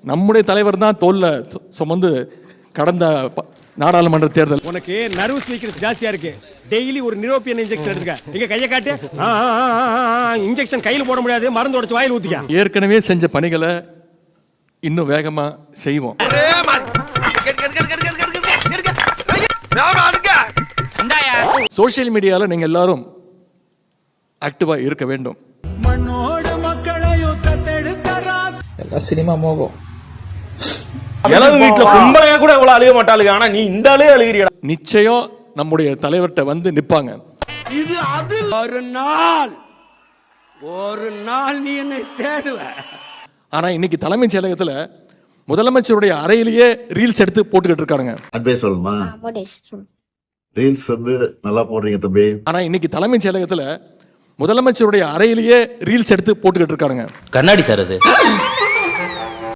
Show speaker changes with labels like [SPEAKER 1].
[SPEAKER 1] நம்முடைய தலைவர் தான் தோல்ல சுமந்து கடந்த நாடாளுமன்ற தேர்தல்.
[SPEAKER 2] உனக்கு நர்வஸ் வீக்னஸ் ஜாஸ்தியா இருக்கு. டெய்லி ஒரு நிரோபியன் இன்ஜெக்ஷன் எடுத்துக்க. எங்க கையை காட்டு. இன்ஜெக்ஷன் கையில போட முடியாது, மருந்து உடைச்சு வாயில ஊத்திக்க.
[SPEAKER 1] ஏற்கனவே செஞ்ச பணிகளை இன்னும் வேகமா செய்வோம். சோசியல் மீடியால நீங்க எல்லாரும் ஆக்டிவா இருக்க வேண்டும்.
[SPEAKER 3] சினிமா மோகம்.
[SPEAKER 4] இளவு வீட்டுல கும்பலையா கூட இவ்வளவு அழுக மாட்டாளுங்க. ஆனா நீ இந்த அழுக அழுகிறியா?
[SPEAKER 1] நிச்சயம் நம்முடைய தலைவர்கிட்ட வந்து நிப்பாங்க.
[SPEAKER 2] இது அது ஒரு நாள் நீ என்னை தேடுவ.
[SPEAKER 1] ஆனா இன்னைக்கு தலைமைச் செயலகத்துல முதலமைச்சருடைய அறையிலேயே ரீல்ஸ் எடுத்து போட்டுக்கிட்டு இருக்காங்க.
[SPEAKER 5] அட்வைஸ் சொல்லுமா? ரீல்ஸ் வந்து நல்லா போடுறீங்க தம்பி.
[SPEAKER 1] ஆனா இன்னைக்கு தலைமைச் செயலகத்துல முதலமைச்சருடைய அறையிலேயே ரீல்ஸ் எடுத்து போட்டுக்கிட்டு இருக்காங்க.
[SPEAKER 6] கண்ணாடி சார் அது.